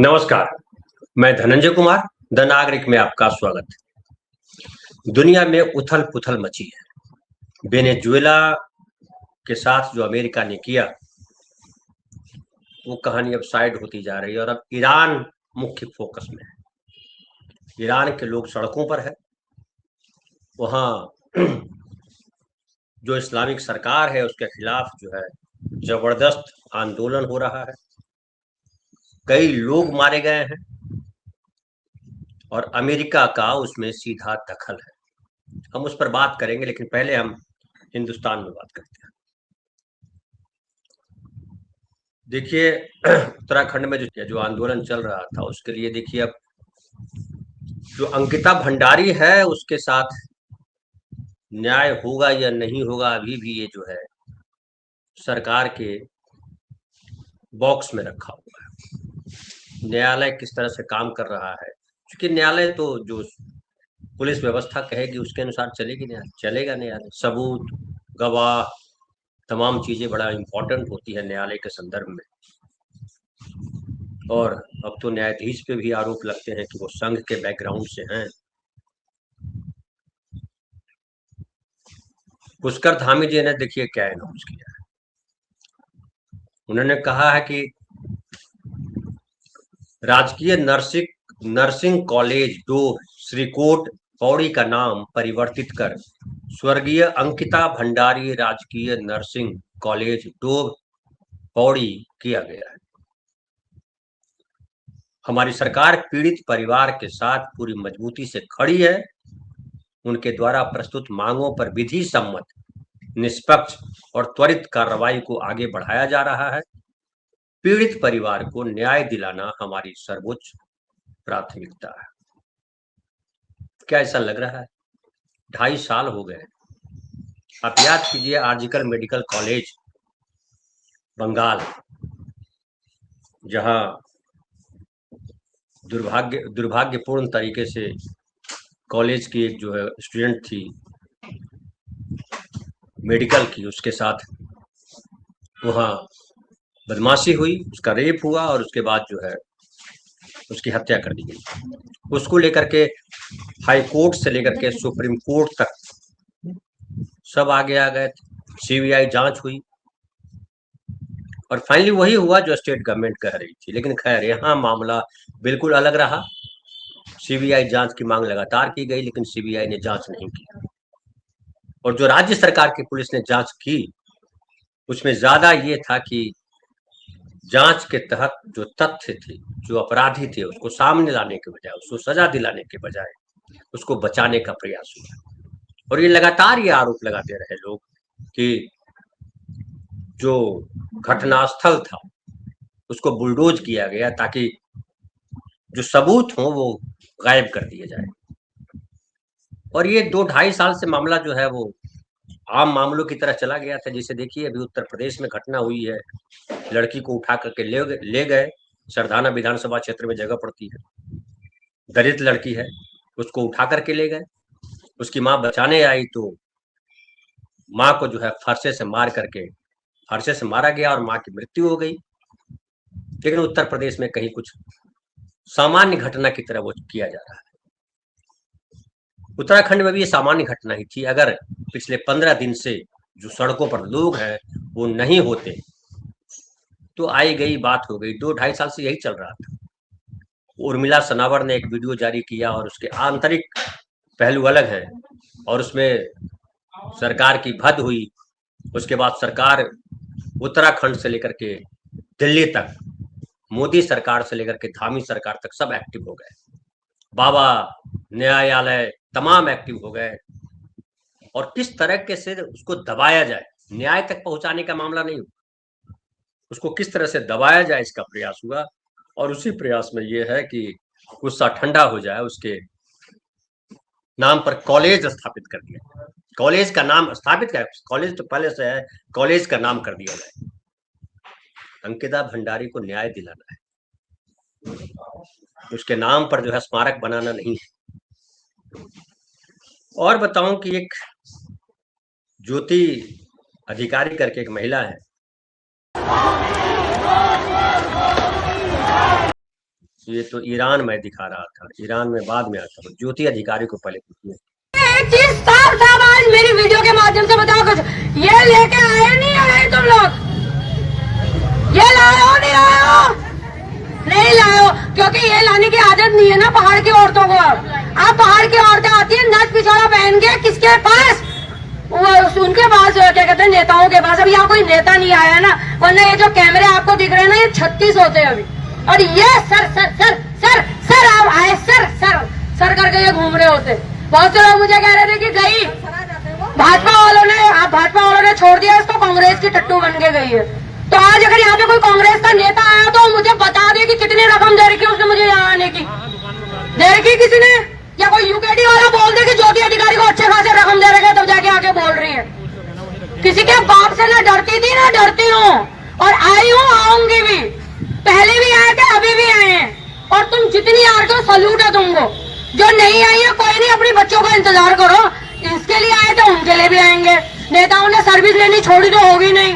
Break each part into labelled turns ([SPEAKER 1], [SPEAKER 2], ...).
[SPEAKER 1] नमस्कार, मैं धनंजय कुमार, द नागरिक में आपका स्वागत है। दुनिया में उथल-पुथल मची है। वेनेजुएला के साथ जो अमेरिका ने किया, वो कहानी अब साइड होती जा रही है और अब ईरान मुख्य फोकस में है। ईरान के लोग सड़कों पर है। वहाँ जो इस्लामिक सरकार है, उसके खिलाफ जो है जबरदस्त आंदोलन हो रहा है। कई लोग मारे गए हैं और अमेरिका का उसमें सीधा दखल है। हम उस पर बात करेंगे, लेकिन पहले हम हिंदुस्तान में बात करते हैं। देखिए, उत्तराखंड में जो आंदोलन चल रहा था, उसके लिए देखिए अब जो अंकिता भंडारी है, उसके साथ न्याय होगा या नहीं होगा, अभी भी ये जो है सरकार के बॉक्स में रखा हुआ है। न्यायालय किस तरह से काम कर रहा है, क्योंकि न्यायालय तो जो पुलिस व्यवस्था कहेगी उसके अनुसार चलेगी, न्यायालय चलेगा। न्यायालय सबूत, गवाह, तमाम चीजें बड़ा इम्पोर्टेंट होती है न्यायालय के संदर्भ में। और अब तो न्यायाधीश पे भी आरोप लगते हैं कि वो संघ के बैकग्राउंड से हैं। पुष्कर धामी जी ने देखिए क्या अनाउंस किया है। उन्होंने कहा है कि राजकीय नर्सिंग कॉलेज डोभ श्रीकोट पौड़ी का नाम परिवर्तित कर स्वर्गीय अंकिता भंडारी राजकीय नर्सिंग कॉलेज डोभ पौड़ी किया गया है। हमारी सरकार पीड़ित परिवार के साथ पूरी मजबूती से खड़ी है। उनके द्वारा प्रस्तुत मांगों पर विधि सम्मत, निष्पक्ष और त्वरित कार्रवाई को आगे बढ़ाया जा रहा है। पीड़ित परिवार को न्याय दिलाना हमारी सर्वोच्च प्राथमिकता है। क्या ऐसा लग रहा है? 2.5 साल हो गए। आप याद कीजिए, आर्जिकल मेडिकल कॉलेज बंगाल, जहां दुर्भाग्यपूर्ण तरीके से कॉलेज की एक जो है स्टूडेंट थी मेडिकल की, उसके साथ वहाँ बदमाशी हुई, उसका रेप हुआ और उसके बाद जो है उसकी हत्या कर दी गई। उसको लेकर के हाई कोर्ट से लेकर के सुप्रीम कोर्ट तक सब आगे आ गए। सीबीआई जांच हुई और फाइनली वही हुआ जो स्टेट गवर्नमेंट कह रही थी। लेकिन खैर, यहाँ मामला बिल्कुल अलग रहा। सीबीआई जांच की मांग लगातार की गई, लेकिन सीबीआई ने जांच नहीं की। और जो राज्य सरकार की पुलिस ने जांच की, उसमें ज्यादा ये था कि जांच के तहत जो तथ्य थे, जो अपराधी थे, उसको सामने लाने के बजाय, उसको सजा दिलाने के बजाय उसको बचाने का प्रयास हुआ। और ये लगातार ये आरोप लगाते रहे लोग कि जो घटनास्थल था उसको बुलडोज किया गया ताकि जो सबूत हो वो गायब कर दिए जाए। और ये 2-2.5 साल से मामला जो है वो आम मामलों की तरह चला गया था। जैसे देखिए, अभी उत्तर प्रदेश में घटना हुई है, लड़की को उठा करके ले गए। सरधाना विधानसभा क्षेत्र में जगह पड़ती है, दलित लड़की है, उसको उठा करके ले गए। उसकी माँ बचाने आई तो माँ को जो है फरसे से मारा गया और माँ की मृत्यु हो गई। लेकिन उत्तर प्रदेश में कहीं कुछ सामान्य घटना की तरह वो किया जा रहा है। उत्तराखंड में भी ये सामान्य घटना ही थी। अगर पिछले 15 दिन से जो सड़कों पर लोग हैं वो नहीं होते तो आई गई बात हो गई। 2-2.5 साल से यही चल रहा था। उर्मिला सनावर ने एक वीडियो जारी किया और उसके आंतरिक पहलू अलग हैं, और उसमें सरकार की भद हुई। उसके बाद सरकार उत्तराखंड से लेकर के दिल्ली तक, मोदी सरकार से लेकर के धामी सरकार तक सब एक्टिव हो गए। बाबा न्यायालय तमाम एक्टिव हो गए और किस तरह के से उसको दबाया जाए, न्याय तक पहुंचाने का मामला नहीं, उसको किस तरह से दबाया जाए इसका प्रयास हुआ। और उसी प्रयास में यह है कि गुस्सा ठंडा हो जाए, उसके नाम पर कॉलेज स्थापित कर दिया। कॉलेज का नाम स्थापित कर, कॉलेज तो पहले से है, कॉलेज का नाम कर दिया जाए। अंकिता भंडारी को न्याय दिलाना है, उसके नाम पर जो है स्मारक बनाना नहीं है। और बताऊं कि एक ज्योति अधिकारी करके एक महिला है, ये तो ईरान में दिखा रहा था, ईरान में बाद में आता हूँ। ज्योति अधिकारी को पहले पूछिए।
[SPEAKER 2] एक चीज साफ साफ आज मेरी वीडियो के माध्यम से बताओ कुछ, ये लेके आए नहीं आए तुम लोग? ये लाए हो नहीं लाए हो? नहीं लाए हो, क्योंकि ये लाने की आदत नहीं है ना पहाड़ की औरतों को। अब पहाड़ की औरतें आती है नच पिछड़ा पहन के, किसके पास? उनके पास, क्या कहते हैं, नेताओं के पास। अब यहाँ कोई नेता नहीं आया है ना, वरना ये जो कैमरे आपको दिख रहे हैं ना, ये 36 होते हैं अभी। और ये sir sir sir sir sir आप आए, सर सर सर करके ये घूम रहे होते। बहुत से लोग मुझे कह रहे थे कि गई भाजपा वालों ने, आप भाजपा वालों ने छोड़ दिया इसको, कांग्रेस की टट्टू बन के गई है। तो आज अगर यहाँ पे कोई कांग्रेस का नेता आया तो मुझे बता दे कि कितनी रकम दे रखी उसने मुझे यहाँ आने की, दे रखी किसी ने? या कोई यूकेडी वाला बोल दे कि ज्योति अधिकारी को अच्छे खासे रकम दे रखे, तब जाके आके बोल रही है। किसी के बाप से ना डरती थी ना डरती हूँ, और आई हूँ, आऊंगी भी। पहले भी आए थे, अभी भी आए हैं, और तुम जितनी आ रहे हो सल्यूट है तुमको। जो नहीं आई है कोई नहीं, अपनी बच्चों का इंतजार करो। इसके लिए आए थे, उनके लिए भी आएंगे। नेताओं ने सर्विस लेनी छोड़ी तो होगी नहीं।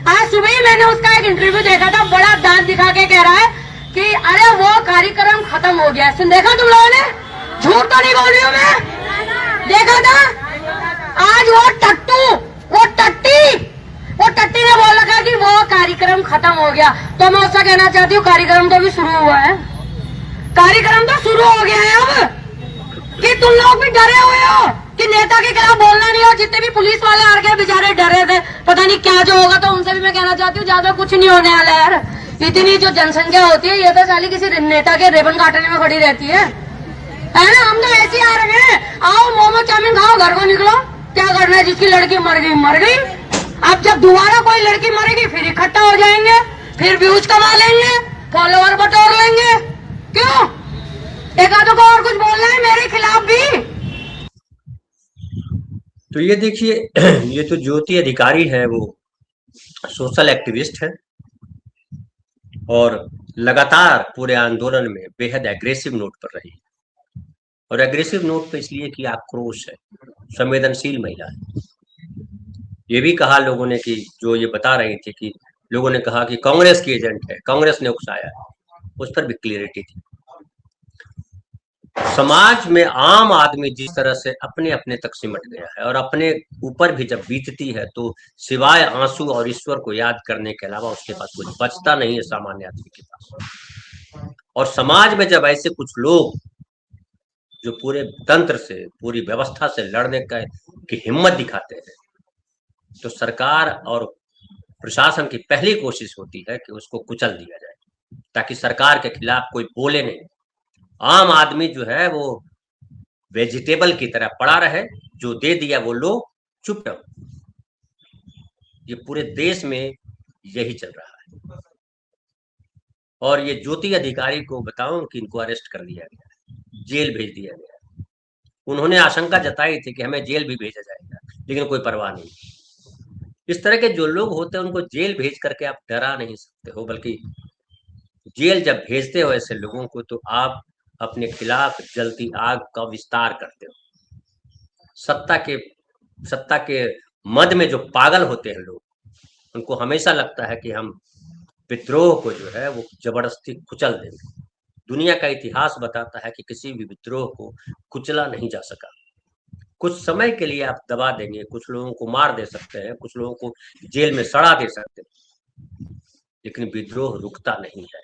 [SPEAKER 2] आज सुबह ही मैंने उसका एक इंटरव्यू देखा था, बड़ा दांत दिखा के कह रहा है कि अरे वो कार्यक्रम खत्म हो गया। सुन देखा तुम लोगों ने? झूठ तो नहीं बोल रही हूँ मैं, देखा था। आज वो टट्टू, वो टट्टी ने बोल रखा कि वो कार्यक्रम खत्म हो गया। तो मैं उससे कहना चाहती हूँ, कार्यक्रम तो अभी शुरू हुआ है, कार्यक्रम तो शुरू हो गया है अब। कि तुम लोग भी डरे हुए हो कि नेता के खिलाफ बोलना नहीं हो। जितने भी पुलिस वाले आ गए बेचारे डरे थे, पता नहीं क्या जो होगा। तो उनसे भी मैं कहना चाहती हूँ, ज्यादा कुछ नहीं होने वाला यार। इतनी जो जनसंख्या होती है, ये तो साली किसी नेता के रिबन काटने में खड़ी रहती है ना। हम तो ऐसे ही आ रहे हैं, आओ मोमो चाउमीन खाओ, घर को निकलो। क्या करना है? जिसकी लड़की मर गई मर गई। अब जब दोबारा कोई लड़की मरेगी फिर इकट्ठा हो जाएंगे, फिर व्यूज कमा लेंगे, फॉलोवर बटोर लेंगे। क्यों? एक आधों को और कुछ बोलना है मेरे खिलाफ भी?
[SPEAKER 1] तो ये देखिए, ये तो ज्योति अधिकारी है, वो सोशल एक्टिविस्ट है और लगातार पूरे आंदोलन में बेहद एग्रेसिव नोट पर रही। और एग्रेसिव नोट पे इसलिए कि आक्रोश है, संवेदनशील महिला है। ये भी कहा लोगों ने कि जो ये बता रही थी कि लोगों ने कहा कि कांग्रेस की एजेंट है, कांग्रेस ने उकसाया, उस पर भी क्लियरिटी थी। समाज में आम आदमी जिस तरह से अपने अपने तक सिमट गया है और अपने ऊपर भी जब बीतती है तो सिवाय आंसू और ईश्वर को याद करने के अलावा उसके पास कुछ बचता नहीं है सामान्य आदमी के पास। और समाज में जब ऐसे कुछ लोग जो पूरे तंत्र से, पूरी व्यवस्था से लड़ने की हिम्मत दिखाते हैं, तो सरकार और प्रशासन की पहली कोशिश होती है कि उसको कुचल दिया जाए, ताकि सरकार के खिलाफ कोई बोले नहीं। आम आदमी जो है वो वेजिटेबल की तरह पड़ा रहे, जो दे दिया वो लो, चुप रहो। ये पूरे देश में यही चल रहा है। और ये ज्योति अधिकारी को बताऊं कि इनको अरेस्ट कर लिया गया है, जेल भेज दिया गया है। उन्होंने आशंका जताई थी कि हमें जेल भी भेजा जाएगा, लेकिन कोई परवाह नहीं। इस तरह के जो लोग होते हैं उनको जेल भेज करके आप डरा नहीं सकते हो, बल्कि जेल जब भेजते हो ऐसे लोगों को तो आप अपने खिलाफ जलती आग का विस्तार करते हो। सत्ता के मद में जो पागल होते हैं लोग, उनको हमेशा लगता है कि हम विद्रोह को जो है वो जबरदस्ती कुचल देंगे। दुनिया का इतिहास बताता है कि किसी भी विद्रोह को कुचला नहीं जा सका। कुछ समय के लिए आप दबा देंगे, कुछ लोगों को मार दे सकते हैं, कुछ लोगों को जेल में सड़ा दे सकते हैं, लेकिन विद्रोह रुकता नहीं है,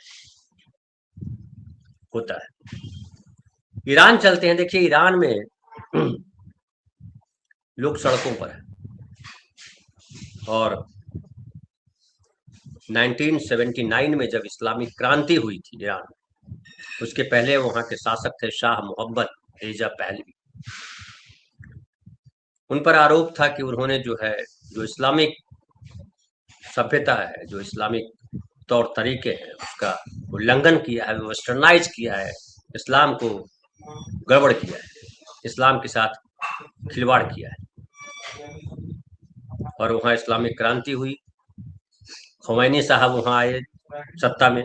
[SPEAKER 1] होता है। ईरान चलते हैं। देखिए, ईरान में लोग सड़कों पर हैं और 1979 में जब इस्लामिक क्रांति हुई थी ईरान में, उसके पहले वहां के शासक थे शाह मोहम्मद रेजा पहलवी। उन पर आरोप था कि उन्होंने जो है, जो इस्लामिक सभ्यता है, जो इस्लामिक तौर तरीके हैं, उसका उल्लंघन किया है, वेस्टर्नाइज किया है, इस्लाम को गड़बड़ किया है, इस्लाम के साथ खिलवाड़ किया है। और वहाँ इस्लामिक क्रांति हुई, खुमैनी साहब वहाँ आए सत्ता में,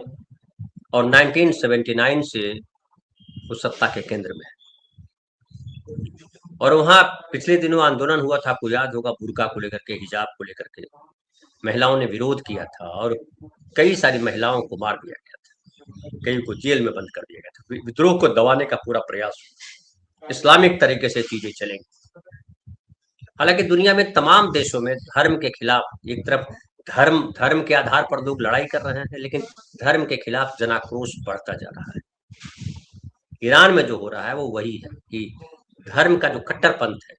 [SPEAKER 1] और 1979 से वो सत्ता के केंद्र में है। और वहाँ पिछले दिनों आंदोलन हुआ था, आपको याद होगा, बुर्का को लेकर के, हिजाब को लेकर के महिलाओं ने विरोध किया था और कई सारी महिलाओं को मार दिया गया था। कई को जेल में बंद कर दिया गया था। विद्रोह को दबाने का पूरा प्रयास इस्लामिक तरीके से चीजें चलेंगी। हालांकि दुनिया में तमाम देशों में धर्म के खिलाफ एक तरफ धर्म के आधार पर लोग लड़ाई कर रहे हैं, लेकिन धर्म के खिलाफ जनाक्रोश बढ़ता जा रहा है। ईरान में जो हो रहा है वो वही है कि धर्म का जो कट्टरपंथ है,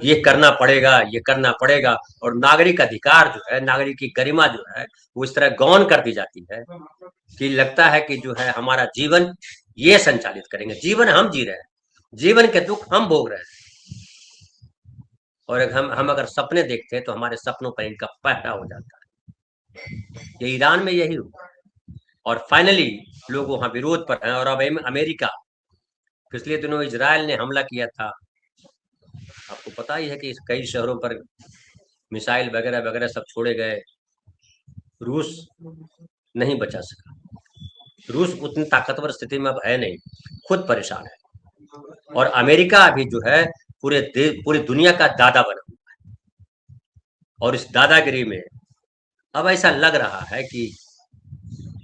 [SPEAKER 1] ये करना पड़ेगा, और नागरिक अधिकार जो है, नागरिक की गरिमा जो है, वो इस तरह गौण कर दी जाती है कि लगता है कि जो है हमारा जीवन ये संचालित करेंगे। जीवन हम जी रहे हैं, जीवन के दुख हम भोग रहे हैं, और हम अगर सपने देखते हैं तो हमारे सपनों पर इनका पहरा हो जाता है। ये ईरान में यही हुआ, और फाइनली लोग वहां विरोध पर हैं। और अब अमेरिका, पिछले दिनों इजराइल ने हमला किया था, आपको पता ही है कि कई शहरों पर मिसाइल वगैरह वगैरह सब छोड़े गए। रूस नहीं बचा सका। रूस उतनी ताकतवर स्थिति में अब है नहीं, खुद परेशान है। और अमेरिका अभी जो है पूरी दुनिया का दादा बना हुआ है, और इस दादागिरी में अब ऐसा लग रहा है कि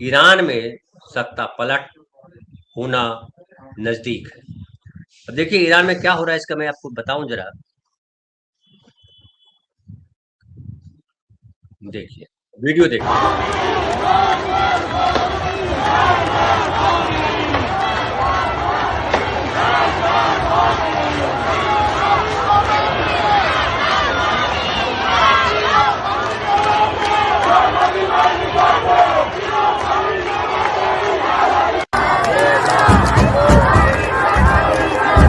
[SPEAKER 1] ईरान में सत्ता पलट होना नजदीक है। अब देखिए ईरान में क्या हो रहा है, इसका मैं आपको बताऊं जरा। देखिए, वीडियो देखिए।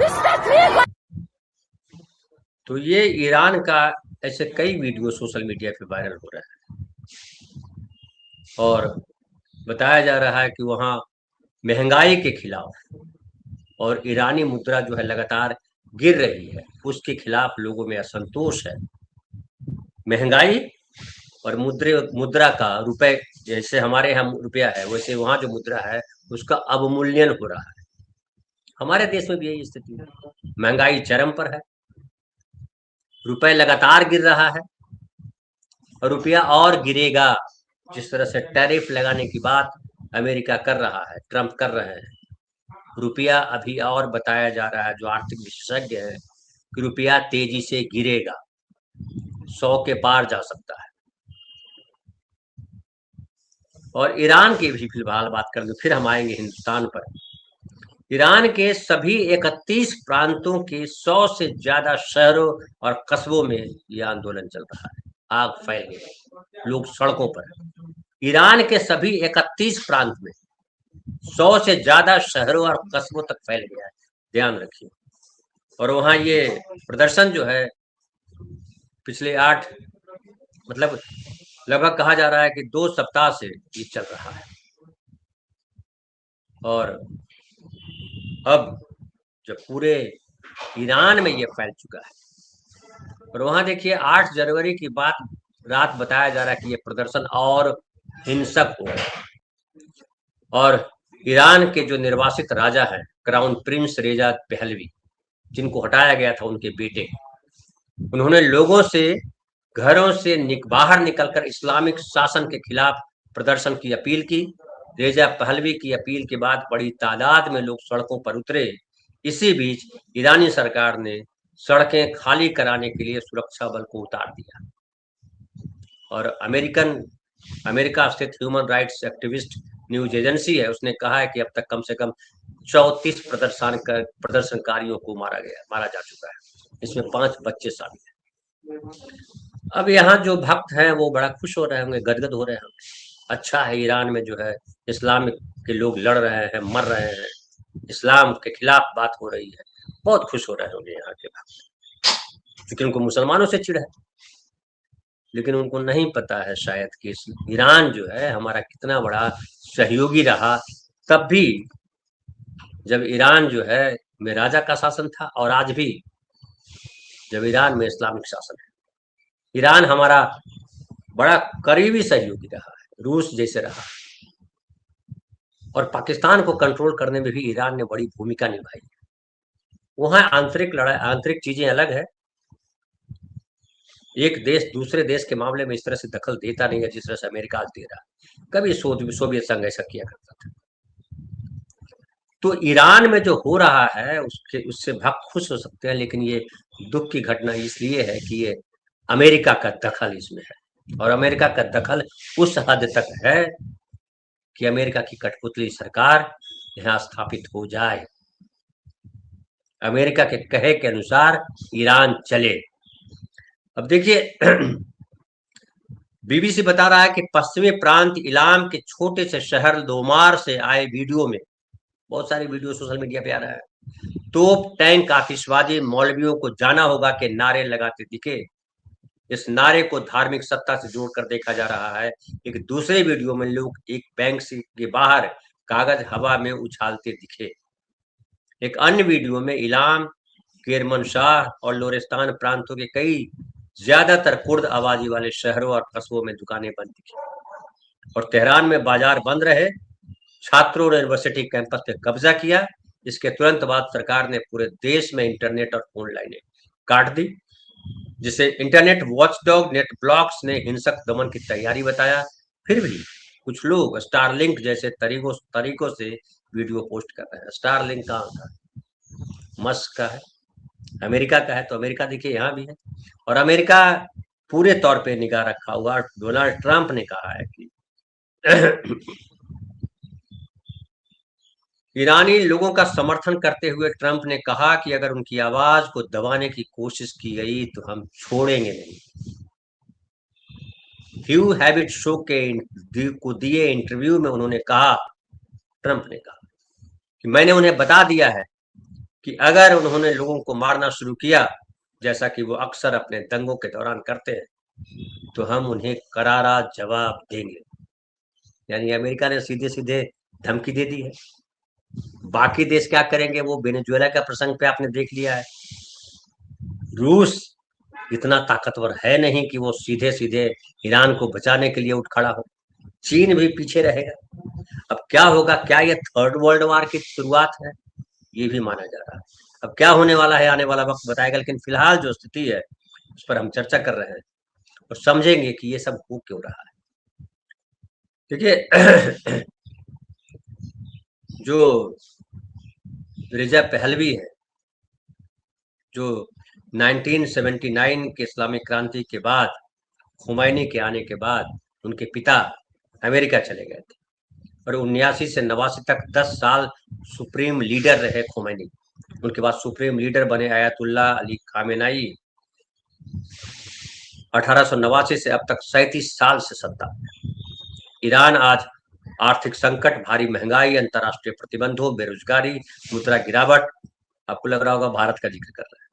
[SPEAKER 3] 23
[SPEAKER 1] तो ये ईरान का ऐसे कई वीडियो सोशल मीडिया पे वायरल हो रहा है, और बताया जा रहा है कि वहाँ महंगाई के खिलाफ, और ईरानी मुद्रा जो है लगातार गिर रही है, उसके खिलाफ लोगों में असंतोष है। महंगाई और मुद्रा का, रुपए जैसे हमारे यहाँ रुपया है, वैसे वहाँ जो मुद्रा है उसका अवमूल्यन हो रहा है। हमारे देश में भी यही स्थिति है, महंगाई चरम पर है, रुपए लगातार गिर रहा है, और रुपया और गिरेगा। जिस तरह से टैरिफ लगाने की बात अमेरिका कर रहा है, ट्रंप कर रहे हैं, रुपया अभी और बताया जा रहा है, जो आर्थिक विशेषज्ञ है, कि रुपया तेजी से गिरेगा, 100 के पार जा सकता है। और ईरान की भी फिलहाल बात कर लो, फिर हम आएंगे हिंदुस्तान पर। ईरान के सभी 31 प्रांतों के 100 से ज्यादा शहरों और कस्बों में यह आंदोलन चल रहा है। आग फैल गई, लोग सड़कों पर हैं। ईरान के सभी 31 प्रांत में 100 से ज्यादा शहरों और कस्बों तक फैल गया है, ध्यान रखिए। और वहां ये प्रदर्शन जो है पिछले 8 मतलब लगभग कहा जा रहा है कि 2 सप्ताह से ये चल रहा है। और अब जब पूरे ईरान में ये फैल चुका है, और वहां देखिए 8 जनवरी की रात बताया जा रहा है कि ये प्रदर्शन और हिंसक हो गया, और ईरान के जो निर्वासित राजा हैं, क्राउन प्रिंस रेजा पहलवी, जिनको हटाया गया था उनके बेटे, उन्होंने लोगों से घरों से बाहर निकलकर इस्लामिक शासन के खिलाफ प्रदर्शन की अपील की। रेजा पहलवी की अपील के बाद बड़ी तादाद में लोग सड़कों पर उतरे। इसी बीच ईरानी सरकार ने सड़कें खाली कराने के लिए सुरक्षा बल को उतार दिया, और अमेरिका स्थित human rights activist news agency है, उसने कहा है कि अब तक कम से कम 34 प्रदर्शनकारियों को मारा जा चुका है, इसमें 5 बच्चे शामिल हैं। अब यहाँ जो भक्त हैं वो बड़ा खुश हो रहे होंगे, गदगद हो रहे होंगे। अच्छा है, ईरान में जो है इस्लाम के लोग लड़ रहे हैं, मर रहे हैं, इस्लाम के खिलाफ बात हो रही है, बहुत खुश हो रहे होंगे यहाँ के भक्त, क्योंकि उनको मुसलमानों से चिढ़ है। लेकिन उनको नहीं पता है शायद कि ईरान जो है हमारा कितना बड़ा सहयोगी रहा, तब भी जब ईरान जो है में राजा का शासन था, और आज भी जब ईरान में इस्लामिक शासन है। ईरान हमारा बड़ा करीबी सहयोगी रहा है, रूस जैसे रहा, और पाकिस्तान को कंट्रोल करने में भी ईरान ने बड़ी भूमिका निभाई। वहां आंतरिक लड़ाई, आंतरिक चीजें अलग है। एक देश दूसरे देश के मामले में इस तरह से दखल देता नहीं है जिस तरह से अमेरिका आज दे रहा है। कभी सोवियत संघ ऐसा किया करता था। तो ईरान में जो हो रहा है उसके उससे भक्त खुश हो सकते हैं, लेकिन ये दुख की घटना इसलिए है कि ये अमेरिका का दखल इसमें है, और अमेरिका का दखल उस हद तक है कि अमेरिका की कठपुतली सरकार यहाँ स्थापित हो जाए, अमेरिका के कहे के अनुसार ईरान चले। अब देखिए बीबीसी बता रहा है कि पश्चिमी प्रांत इलाम के छोटे से शहर दोमार से आए वीडियो में, बहुत सारी वीडियो सोशल मीडिया पे आ रहा है, तोप टैंक आतिशबाजी मौलवियों को जाना होगा के नारे लगाते दिखे। इस नारे को धार्मिक सत्ता से जोड़कर देखा जा रहा है। एक दूसरे वीडियो में लोग एक बैंक के बाहर कागज हवा में उछालते दिखे। एक अन्य वीडियो में इलाम, केरमनशाह और लोरेस्तान प्रांतों के कई ज्यादातर कुर्द आबादी वाले शहरों और कस्बों में दुकानें बंद दिखी, और तेहरान में बाजार बंद रहे। छात्रों ने यूनिवर्सिटी कैंपस पे कब्जा किया। इसके तुरंत बाद सरकार ने पूरे देश में इंटरनेट और फोन लाइनें काट दी, जिसे इंटरनेट वॉचडॉग नेट ब्लॉक्स ने हिंसक दमन की तैयारी बताया। फिर भी कुछ लोग स्टारलिंक जैसे तरीकों से वीडियो पोस्ट कर रहे हैं। स्टारलिंक कहाँ का है? मस्क का है, अमेरिका का है। तो अमेरिका देखिए यहाँ भी है, और अमेरिका पूरे तौर पे निगाह रखा हुआ। डोनाल्ड ट्रंप ने कहा है कि ईरानी लोगों का समर्थन करते हुए ट्रंप ने कहा कि अगर उनकी आवाज को दबाने की कोशिश की गई तो हम छोड़ेंगे नहीं। ह्यू हैबिट शो को दिए इंटरव्यू में उन्होंने कहा, ट्रंप ने कहा कि मैंने उन्हें बता दिया है कि अगर उन्होंने लोगों को मारना शुरू किया, जैसा कि वो अक्सर अपने दंगों के दौरान करते हैं, तो हम उन्हें करारा जवाब देंगे। यानी अमेरिका ने सीधे सीधे धमकी दे दी है। बाकी देश क्या करेंगे, वो वेनेजुएला का प्रसंग पे आपने देख लिया है। रूस इतना ताकतवर है नहीं कि वो सीधे सीधे ईरान को बचाने के लिए उठ खड़ा हो। चीन भी पीछे रहेगा। अब क्या होगा, क्या ये थर्ड वर्ल्ड वॉर की शुरुआत है, ये भी माना जा रहा है। अब क्या होने वाला है आने वाला वक्त बताएगा, लेकिन फिलहाल जो स्थिति है उस पर हम चर्चा कर रहे हैं और समझेंगे कि ये सब हो क्यों रहा है। देखिए जो रिजा पहलवी है, जो 1979 के इस्लामिक क्रांति के बाद, खुमैनी के आने के बाद उनके पिता अमेरिका चले गए थे, और 79 से 89 तक 10 साल सुप्रीम लीडर रहे खुमैनी। उनके बाद सुप्रीम लीडर बने आयतुल्ला अली खामेनाई। 1889 से अब तक 37 साल से सत्ता में। ईरान आज आर्थिक संकट, भारी महंगाई, अंतर्राष्ट्रीय प्रतिबंधों, बेरोजगारी, मुद्रा गिरावट, आपको लग रहा होगा भारत का जिक्र कर रहा है,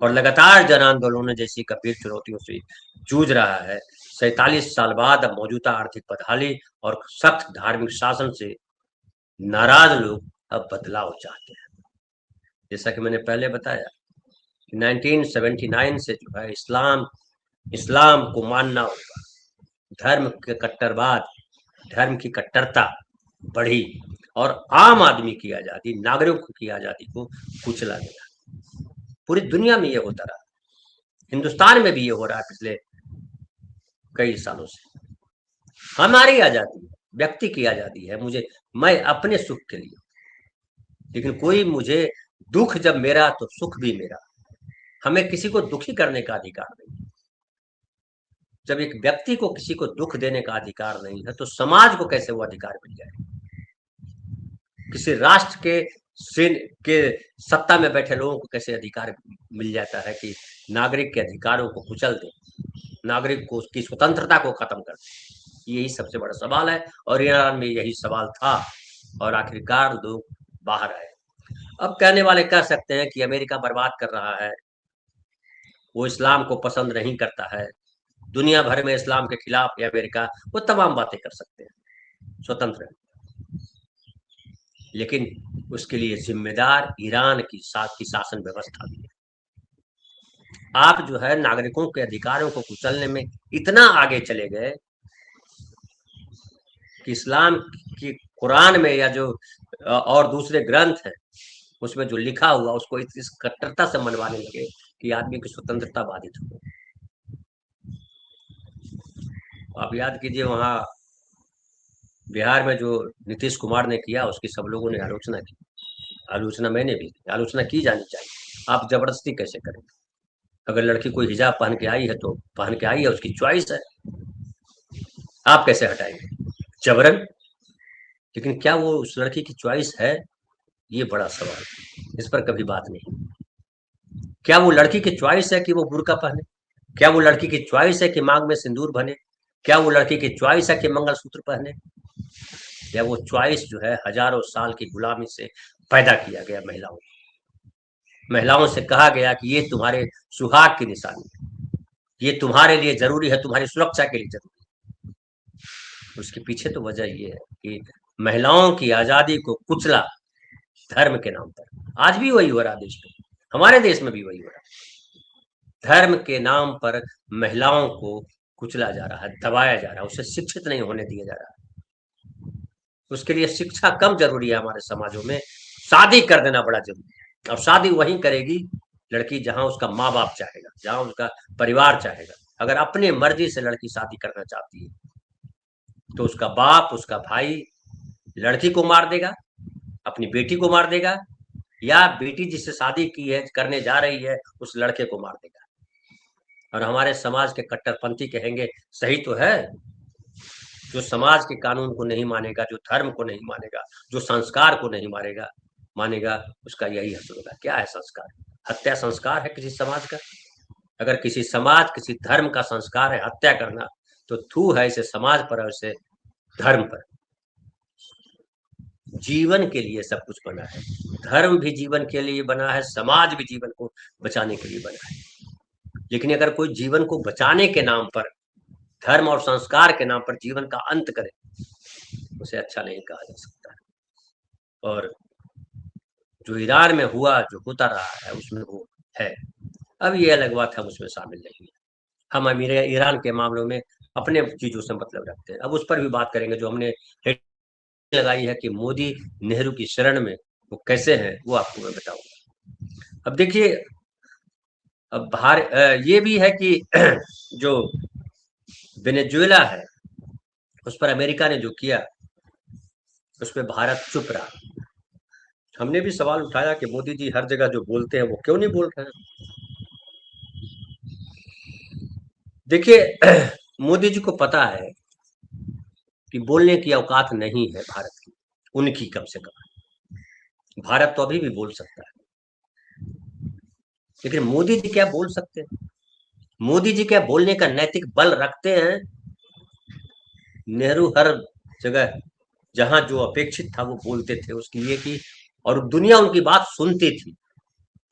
[SPEAKER 1] और लगातार जन आंदोलनों जैसी गंभीर चुनौतियों से जूझ रहा है। 47 साल बाद अब मौजूदा आर्थिक बदहाली और सख्त धार्मिक शासन से नाराज लोग अब बदलाव चाहते हैं। जैसा कि मैंने पहले बताया, 1979 से जो है इस्लाम को मानना होगा, धर्म के कट्टरवाद, धर्म की कट्टरता बढ़ी, और आम आदमी की आजादी, नागरिकों की आजादी को कुचला गया। पूरी दुनिया में ये होता रहा, हिंदुस्तान में भी ये हो रहा है पिछले कई सालों से। हमारी आजादी, व्यक्ति की आजादी है, मैं अपने सुख के लिए, लेकिन कोई मुझे दुख जब मेरा तो सुख भी मेरा। हमें किसी को दुखी करने का अधिकार नहीं। जब एक व्यक्ति को किसी को दुख देने का अधिकार नहीं है, तो समाज को कैसे वो अधिकार मिल जाए? किसी राष्ट्र के सत्ता में बैठे लोगों को कैसे अधिकार मिल जाता है कि नागरिक के अधिकारों को कुचल दे, नागरिक को उसकी स्वतंत्रता को खत्म कर दे? यही सबसे बड़ा सवाल है, और ईरान में यही सवाल था, और आखिरकार लोग बाहर आए। अब कहने वाले कह सकते हैं कि अमेरिका बर्बाद कर रहा है, वो इस्लाम को पसंद नहीं करता है, दुनिया भर में इस्लाम के खिलाफ है अमेरिका, वो तमाम बातें कर सकते हैं, स्वतंत्र है। लेकिन उसके लिए जिम्मेदार ईरान की शासन व्यवस्था भी है। आप जो है नागरिकों के अधिकारों को कुचलने में इतना आगे चले गए कि इस्लाम की कुरान में या जो और दूसरे ग्रंथ हैं उसमें जो लिखा हुआ उसको इस कट्टरता से मनवाने लगे कि आदमी की स्वतंत्रता बाधित हो। आप याद कीजिए वहां बिहार में जो नीतीश कुमार ने किया उसकी सब लोगों ने आलोचना की। आलोचना मैंने भी की, आलोचना की जानी चाहिए। आप जबरदस्ती कैसे करेंगे? अगर लड़की कोई हिजाब पहन के आई है तो पहन के आई है, उसकी चॉइस है, आप कैसे हटाएंगे जबरन? लेकिन क्या वो उस लड़की की चॉइस है? ये बड़ा सवाल, इस पर कभी बात नहीं। क्या वो लड़की की चॉइस है कि वो बुर्का पहने? क्या वो लड़की की चॉइस है कि मांग में सिंदूर बने? क्या वो लड़की की चॉइस है कि मंगलसूत्र पहने? या वो चॉइस जो है हजारों साल की गुलामी से पैदा किया गया महिलाओं से कहा गया कि ये तुम्हारे सुहाग की निशानी है, ये तुम्हारे लिए जरूरी है, तुम्हारी सुरक्षा के लिए जरूरी है। उसके पीछे तो वजह ये है कि महिलाओं की आजादी को कुचला धर्म के नाम पर। आज भी वही हो रहा देश में, हमारे देश में भी वही हो रहा है। धर्म के नाम पर महिलाओं को कुचला जा रहा है, दबाया जा रहा है, उसे शिक्षित नहीं होने दिया जा रहा है। उसके लिए शिक्षा कम जरूरी है हमारे समाजों में, शादी कर देना बड़ा जरूरी है। और शादी वहीं करेगी लड़की जहां उसका माँ बाप चाहेगा, जहां उसका परिवार चाहेगा। अगर अपने मर्जी से लड़की शादी करना चाहती है तो उसका बाप, उसका भाई लड़की को मार देगा, अपनी बेटी को मार देगा, या बेटी जिससे शादी की है, करने जा रही है, उस लड़के को मार देगा। और हमारे समाज के कट्टरपंथी कहेंगे सही तो है, जो समाज के कानून को नहीं मानेगा, जो धर्म को नहीं मानेगा, जो संस्कार को नहीं मानेगा, उसका यही हश्र होगा। क्या है संस्कार? हत्या संस्कार है किसी समाज का? अगर किसी समाज, किसी धर्म का संस्कार है हत्या करना, तो थू है इसे समाज पर और इसे धर्म पर। जीवन के लिए सब कुछ बना है, धर्म भी जीवन के लिए बना है, समाज भी जीवन को बचाने के लिए बना है। लेकिन अगर कोई जीवन को बचाने के नाम पर, धर्म और संस्कार के नाम पर जीवन का अंत करे, उसे अच्छा नहीं कहा जा सकता। और जो ईरान में हुआ, जो होता रहा है, उसमें वो है। अब ये अलग बात, हम उसमें शामिल नहीं है। हम अमीर ईरान के मामलों में अपने चीजों से मतलब रखते हैं। अब उस पर भी बात करेंगे। जो हमने लगाई है कि मोदी नेहरू की शरण में, वो कैसे हैं वो आपको मैं बताऊंगा। अब देखिए, अब ये भी है कि जो वेनेजुएला है उस पर अमेरिका ने जो किया, उस पर भारत चुप रहा। हमने भी सवाल उठाया कि मोदी जी हर जगह जो बोलते हैं वो क्यों नहीं बोल रहे हैं। देखिए, मोदी जी को पता है कि बोलने की औकात नहीं है भारत की, उनकी कम से कम। भारत तो अभी भी बोल सकता है, लेकिन मोदी जी क्या बोल सकते हैं? मोदी जी क्या बोलने का नैतिक बल रखते हैं? नेहरू हर जगह जहां जो अपेक्षित था वो बोलते थे उसके लिए कि, और दुनिया उनकी बात सुनती थी,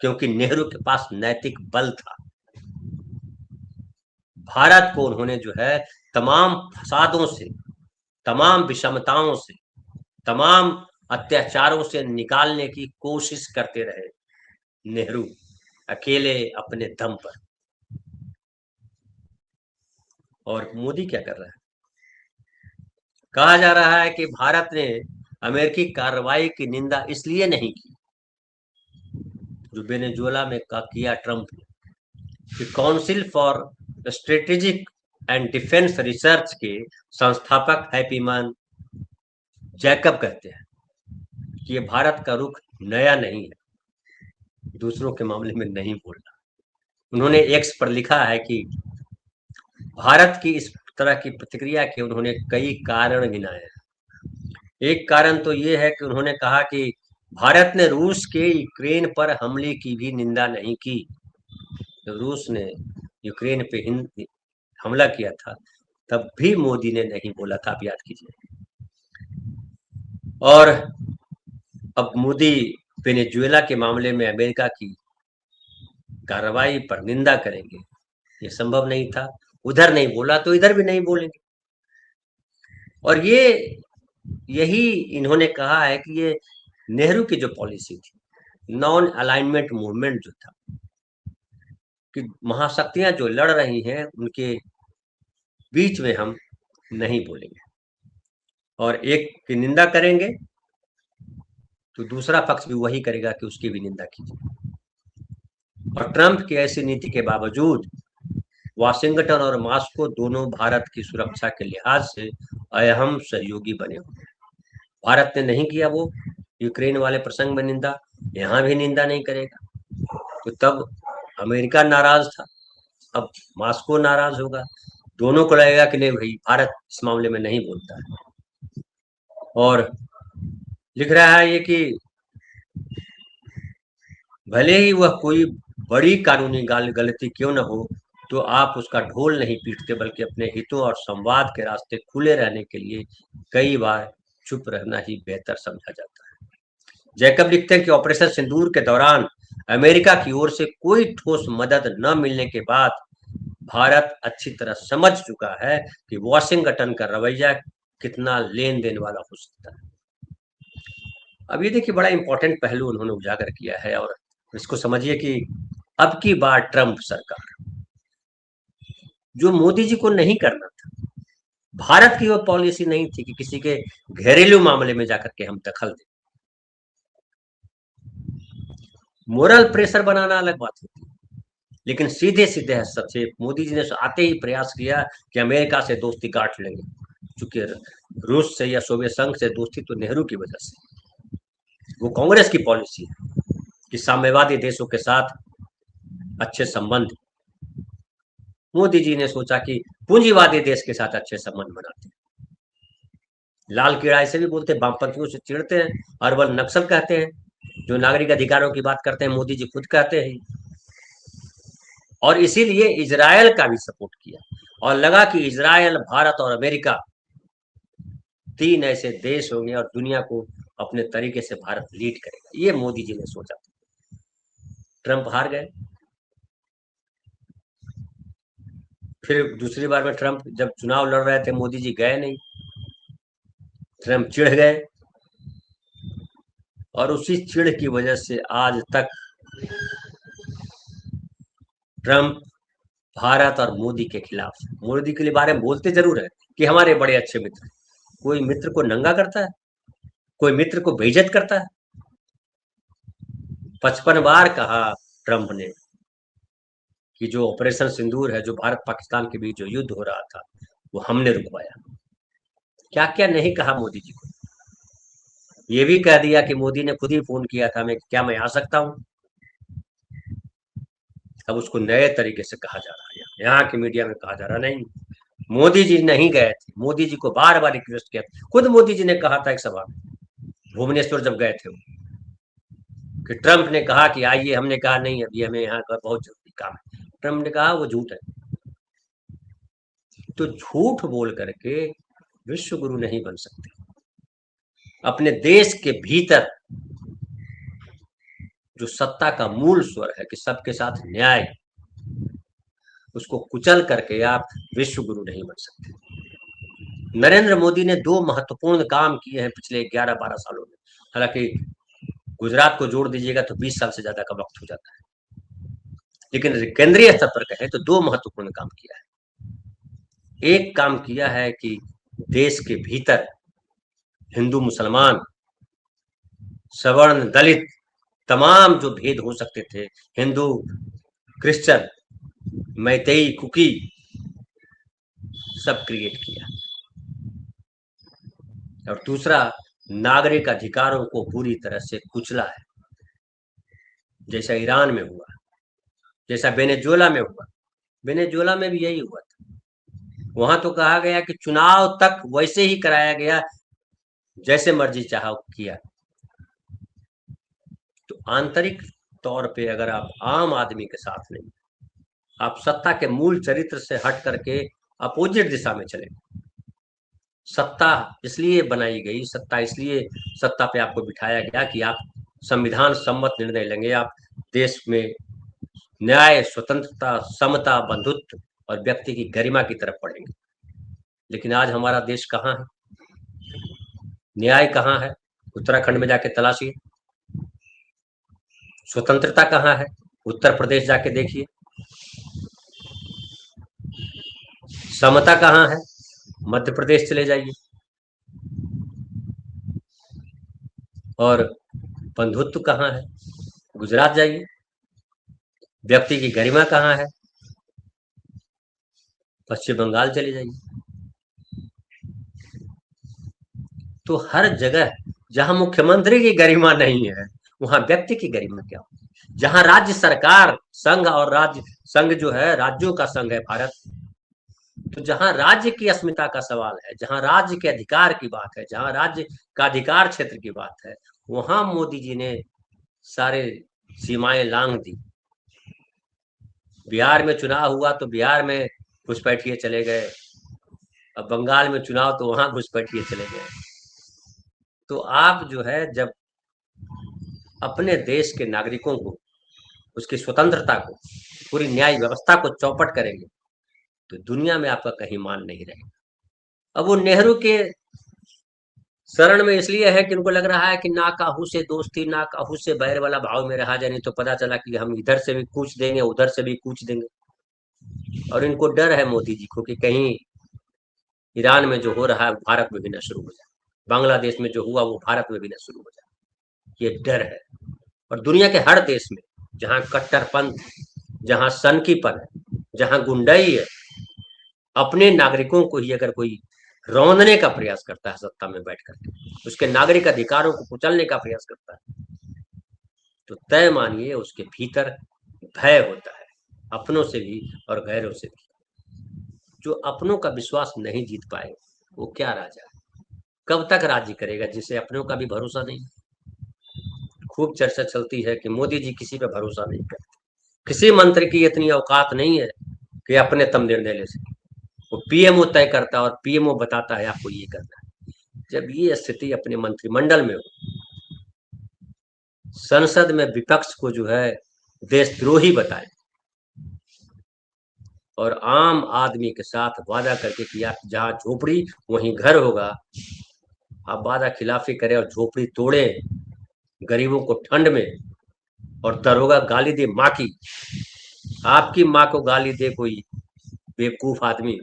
[SPEAKER 1] क्योंकि नेहरू के पास नैतिक बल था। भारत को उन्होंने जो है तमाम फसादों से, तमाम विषमताओं से, तमाम अत्याचारों से निकालने की कोशिश करते रहे नेहरू, अकेले अपने दम पर। और मोदी क्या कर रहा है? कहा जा रहा है कि भारत ने अमेरिकी कार्रवाई की निंदा इसलिए नहीं की, जो वेनेजुएला में का किया ट्रंप ने, कि council for strategic and defence research के संस्थापक हैप्पीमैन जैकब कहते हैं कि ये भारत का रुख नया नहीं है, दूसरों के मामले में नहीं बोलना। उन्होंने एक्स पर लिखा है कि भारत की इस तरह की प्रतिक्रिया के उन्होंने कई कारण गिनाए हैं। एक कारण तो ये है कि उन्होंने कहा कि भारत ने रूस के यूक्रेन पर हमले की भी निंदा नहीं की। जब रूस ने यूक्रेन पे हमला किया था तब भी मोदी ने नहीं बोला था, आप याद कीजिए। और अब मोदी वेनेजुएला के मामले में अमेरिका की कार्रवाई पर निंदा करेंगे, ये संभव नहीं था। उधर नहीं बोला तो इधर भी नहीं बोलेंगे। और यही इन्होंने कहा है कि ये नेहरू की जो पॉलिसी थी, नॉन अलाइनमेंट मूवमेंट जो था, कि महाशक्तियां जो लड़ रही हैं उनके बीच में हम नहीं बोलेंगे और एक की निंदा करेंगे तो दूसरा पक्ष भी वही करेगा कि उसकी भी निंदा कीजिए। और ट्रंप की ऐसी नीति के बावजूद वाशिंगटन और मॉस्को दोनों भारत की सुरक्षा के लिहाज से अहम सहयोगी बने हुए। भारत ने नहीं किया वो यूक्रेन वाले प्रसंग में निंदा, यहाँ भी निंदा नहीं करेगा, तो तब अमेरिका नाराज था, अब मॉस्को नाराज होगा। दोनों को लगेगा कि नहीं भाई, भारत इस मामले में नहीं बोलता है। और लिख रहा है ये कि भले ही वह कोई बड़ी कानूनी गलती क्यों न हो, तो आप उसका ढोल नहीं पीटते, बल्कि अपने हितों और संवाद के रास्ते खुले रहने के लिए कई बार चुप रहना ही बेहतर समझा जाता है। जैकब लिखते हैं कि ऑपरेशन सिंदूर के दौरान अमेरिका की ओर से कोई ठोस मदद न मिलने के बाद भारत अच्छी तरह समझ चुका है कि वॉशिंगटन का रवैया कितना लेन देन वाला हो सकता है। अब ये देखिए, बड़ा इंपॉर्टेंट पहलू उन्होंने उजागर किया है, और इसको समझिए कि अब की बार ट्रंप सरकार, जो मोदी जी को नहीं करना था, भारत की वो पॉलिसी नहीं थी कि किसी के घरेलू मामले में जाकर के हम दखल दें। मोरल प्रेशर बनाना अलग बात होती है, लेकिन सीधे सीधे सचेत मोदी जी ने आते ही प्रयास किया कि अमेरिका से दोस्ती काट लेंगे, चूंकि रूस से या सोवियत संघ से दोस्ती तो नेहरू की वजह से, वो कांग्रेस की पॉलिसी है कि साम्यवादी देशों के साथ अच्छे संबंध। मोदी जी ने सोचा कि पूंजीवादी देश के साथ अच्छे संबंध बनाते हैं। लाल किड़ा ऐसे भी बोलते हैं, वामपंथियों से चिढ़ते हैं, अरबल नक्सल कहते हैं, जो नागरिक अधिकारों की बात करते हैं मोदी जी खुद कहते हैं। और इसीलिए इजरायल का भी सपोर्ट किया, और लगा कि इजरायल, भारत और अमेरिका तीन ऐसे देश होंगे और दुनिया को अपने तरीके से भारत लीड करेगा। ये मोदी जी ने सोचा था। ट्रंप हार गए। फिर दूसरी बार में ट्रंप जब चुनाव लड़ रहे थे, मोदी जी गए नहीं, ट्रंप चिढ़ गए, और उसी चिढ़ की वजह से आज तक ट्रंप भारत और मोदी के खिलाफ। मोदी के बारे में बोलते जरूर है कि हमारे बड़े अच्छे मित्र, कोई मित्र को नंगा करता है, कोई मित्र को बेइज्जत करता है। 55 बार कहा ट्रंप ने कि जो ऑपरेशन सिंदूर है, जो भारत पाकिस्तान के बीच जो युद्ध हो रहा था, वो हमने रुकवाया। क्या क्या नहीं कहा मोदी जी को। ये भी कह दिया कि मोदी ने खुद ही फोन किया था, मैं क्या मैं आ सकता हूं। अब उसको नए तरीके से कहा जा रहा है, यहाँ के मीडिया में कहा जा रहा नहीं, मोदी जी नहीं गए थे। मोदी जी को बार बार रिक्वेस्ट किया, खुद मोदी जी ने कहा था एक सभा में भुवनेश्वर जब गए थे कि ट्रंप ने कहा कि आइए, हमने कहा नहीं, अभी हमें यहाँ का बहुत जरूरी काम है। ट्रंप ने कहा वो झूठ है। तो झूठ बोल करके विश्व गुरु नहीं बन सकते। अपने देश के भीतर जो सत्ता का मूल स्वर है कि सबके साथ न्याय, उसको कुचल करके आप विश्व गुरु नहीं बन सकते। नरेंद्र मोदी ने दो महत्वपूर्ण काम किए हैं पिछले 11-12 सालों में। हालांकि गुजरात को जोड़ दीजिएगा तो 20 साल से ज्यादा का वक्त हो जाता है, लेकिन केंद्रीय स्तर पर कहें तो दो महत्वपूर्ण काम किया है। एक काम किया है कि देश के भीतर हिंदू, मुसलमान, सवर्ण, दलित, तमाम जो भेद हो सकते थे, हिंदू, क्रिश्चियन, मैतेई, कुकी, सब क्रिएट किया। और दूसरा, नागरिक अधिकारों को पूरी तरह से कुचला है, जैसा ईरान में हुआ, जैसा वेनेजुएला में हुआ। वेनेजुएला में भी यही हुआ था। वहां तो कहा गया कि चुनाव तक वैसे ही कराया गया जैसे मर्जी चाहा किया। तो आंतरिक तौर पे अगर आप आम आदमी के साथ नहीं, आप सत्ता के मूल चरित्र से हट करके अपोजिट दिशा में चले। सत्ता इसलिए बनाई गई, सत्ता इसलिए सत्ता पे आपको बिठाया गया कि आप संविधान सम्मत निर्णय लेंगे, आप देश में न्याय, स्वतंत्रता, समता, बंधुत्व और व्यक्ति की गरिमा की तरफ बढ़ेंगे। लेकिन आज हमारा देश कहाँ है? न्याय कहाँ है? उत्तराखंड में जाके तलाशिए। स्वतंत्रता कहाँ है? उत्तर प्रदेश जाके देखिए। समता कहाँ है? मध्य प्रदेश चले जाइए। और बंधुत्व कहाँ है? गुजरात जाइए। व्यक्ति की गरिमा कहाँ है? पश्चिम बंगाल चले जाइए। तो हर जगह जहां मुख्यमंत्री की गरिमा नहीं है, वहां व्यक्ति की गरिमा क्या हो? जहां राज्य सरकार, संघ और राज्य, संघ जो है राज्यों का संघ है भारत, तो जहां राज्य की अस्मिता का सवाल है, जहां राज्य के अधिकार की बात है, जहां राज्य का अधिकार क्षेत्र की बात है, वहां मोदी जी ने सारे सीमाएं लांघ दी। बिहार में चुनाव हुआ तो बिहार में घुसपैठिए चले गए, अब बंगाल में चुनाव तो वहां घुसपैठिए चले गए। तो आप जो है जब अपने देश के नागरिकों को, उसकी स्वतंत्रता को, पूरी न्याय व्यवस्था को चौपट करेंगे तो दुनिया में आपका कहीं मान नहीं रहेगा। अब वो नेहरू के शरण में इसलिए है कि उनको लग रहा है कि ना काहू से दोस्ती ना काहू से बैर वाला भाव में रहा जाए, नहीं तो पता चला कि हम इधर से भी कूच देंगे, उधर से भी कूच देंगे। और इनको डर है मोदी जी को कि कहीं ईरान में जो हो रहा है भारत में भी न शुरू हो जाए, बांग्लादेश में जो हुआ वो भारत में भी न शुरू हो जाए, ये डर है। और दुनिया के हर देश में जहां कट्टरपंथ, जहां सनकीपन है, जहां गुंडाई है, अपने नागरिकों को ही अगर कोई रौंदने का प्रयास करता है सत्ता में बैठ करके, उसके नागरिक अधिकारों को कुचलने का प्रयास करता है, तो तय मानिए उसके भीतर भय होता है, अपनों से भी और गैरों से भी। जो अपनों का विश्वास नहीं जीत पाए वो क्या राजा है? कब तक राज्य करेगा जिसे अपनों का भी भरोसा नहीं? खूब चर्चा चलती है कि मोदी जी किसी पे भरोसा नहीं करते, किसी मंत्री की इतनी औकात नहीं है कि अपने तम निर्णय ले सके। वो पीएमओ तय करता है और पीएमओ बताता है आपको ये करना है। जब ये स्थिति अपने मंत्रिमंडल में हो, संसद में विपक्ष को जो है देशद्रोही बताए और आम आदमी के साथ वादा करके कि आप जहां झोपड़ी वहीं घर होगा, आप वादा खिलाफी करें और झोपड़ी तोड़े, गरीबों को ठंड में, और दरोगा गाली दे माँ की, आपकी माँ को गाली दे कोई बेवकूफ आदमी,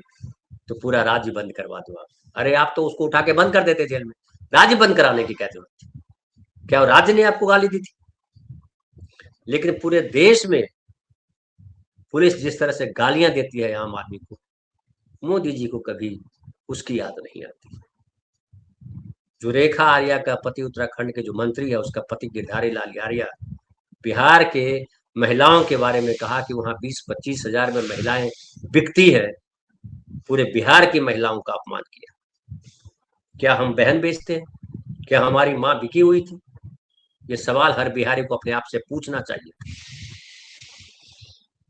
[SPEAKER 1] तो पूरा राज्य बंद करवा दो आप। अरे आप तो उसको उठा के बंद कर देते जेल में, राज्य बंद कराने की क्या जरूरत थी? क्या राज्य ने आपको गाली दी थी? लेकिन पूरे देश में पुलिस जिस तरह से गालियां देती है आम आदमी को, मोदी जी को कभी उसकी याद नहीं आती। जो रेखा आर्या का पति उत्तराखंड के जो मंत्री है, उसका पति गिरधारी लाल आर्या बिहार के महिलाओं के बारे में कहा कि वहां 20-25 हजार में महिलाएं बिकती है, पूरे बिहार की महिलाओं का अपमान किया। क्या हम बहन बेचते हैं? क्या हमारी माँ बिकी हुई थी? ये सवाल हर बिहारी को अपने आप से पूछना चाहिए।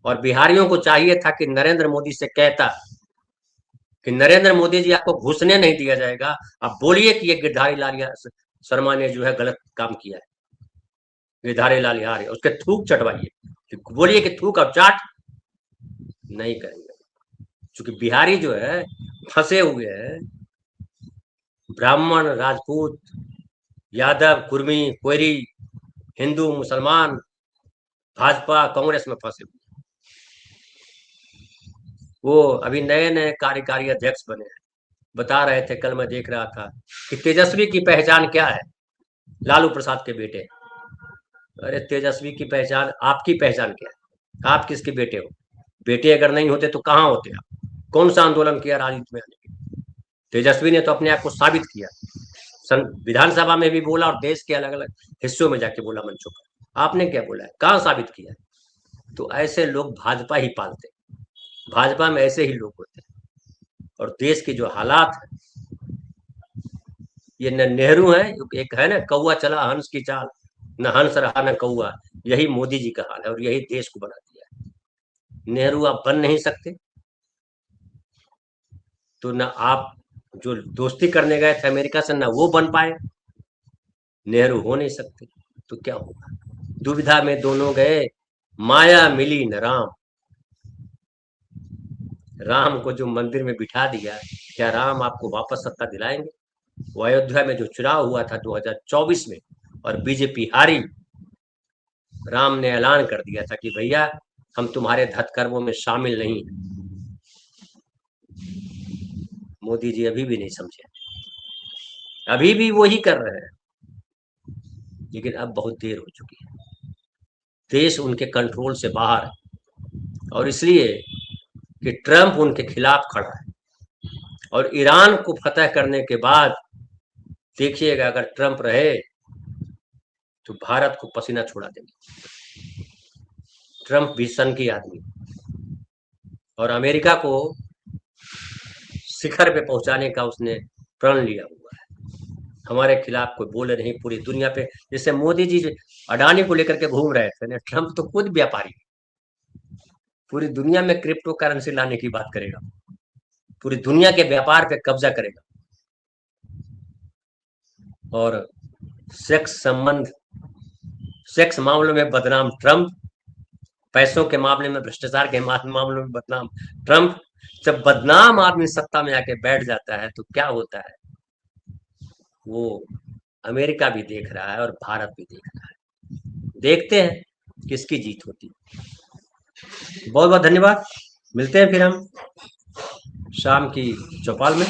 [SPEAKER 1] और बिहारियों को चाहिए था कि नरेंद्र मोदी से कहता कि नरेंद्र मोदी जी आपको घुसने नहीं दिया जाएगा, आप बोलिए कि ये गिरधारी लाल शर्मा ने जो है गलत काम किया है, गिरधारी लाल यार उसके थूक चटवाइए, बोलिए कि थूक और चाट। नहीं करेंगे, क्योंकि बिहारी जो है फंसे हुए हैं ब्राह्मण, राजपूत, यादव, कुर्मी, कोयरी, हिंदू, मुसलमान, भाजपा कांग्रेस में फंसे हुए। वो अभी नए नए कार्यकारी अध्यक्ष बने हैं, बता रहे थे, कल मैं देख रहा था कि तेजस्वी की पहचान क्या है, लालू प्रसाद के बेटे। अरे तेजस्वी की पहचान, आपकी पहचान क्या है? आप किसके बेटे हो? बेटे अगर नहीं होते तो कहाँ होते आप? कौन सा आंदोलन किया राजनीति में आने के? तेजस्वी ने तो अपने आप को साबित किया, विधानसभा में भी बोला और देश के अलग अलग हिस्सों में जाके बोला मंचों पर। आपने क्या बोला है? कहाँ साबित किया है? तो ऐसे लोग भाजपा ही पालते, भाजपा में ऐसे ही लोग होते हैं। और देश की जो हालात है, ये न नेहरू है, एक है ना कौआ चला हंस की चाल, न हंस रहा न कौआ, यही मोदी जी का हाल है और यही देश को बना दिया है। नेहरू आप बन नहीं सकते, तो न आप जो दोस्ती करने गए थे अमेरिका से, न वो बन पाए, नेहरू हो नहीं सकते, तो क्या होगा? दुविधा में दोनों गए, माया मिली न राम। राम को जो मंदिर में बिठा दिया, क्या राम आपको वापस सत्ता दिलाएंगे? वो अयोध्या में जो चुनाव हुआ था 2024 में और बीजेपी हारी, राम ने ऐलान कर दिया था कि भैया हम तुम्हारे धतकर्मों में शामिल नहीं हैं। मोदी जी अभी भी नहीं समझे, अभी भी वही कर रहे हैं। लेकिन अब बहुत देर हो चुकी है, देश उनके कंट्रोल से बाहर है, और इसलिए कि ट्रंप उनके खिलाफ खड़ा है। और ईरान को फतह करने के बाद देखिएगा, अगर ट्रंप रहे तो भारत को पसीना छुड़ा देंगे। ट्रंप भी सन की आदमी, और अमेरिका को शिखर पे पहुंचाने का उसने प्रण लिया हुआ है। हमारे खिलाफ कोई बोले नहीं पूरी दुनिया पे। जैसे मोदी जी अडानी को लेकर के घूम रहे थे ना, ट्रंप तो खुद व्यापारी, पूरी दुनिया में क्रिप्टो करेंसी लाने की बात करेगा, पूरी दुनिया के व्यापार पे कब्जा करेगा। और सेक्स मामलों में बदनाम ट्रंप, पैसों के मामले में, भ्रष्टाचार के मामलों में बदनाम ट्रंप। जब बदनाम आदमी सत्ता में आके बैठ जाता है तो क्या होता है, वो अमेरिका भी देख रहा है और भारत भी देख रहा है। देखते हैं किसकी जीत होती है। बहुत बहुत धन्यवाद। मिलते हैं फिर हम शाम की चौपाल में।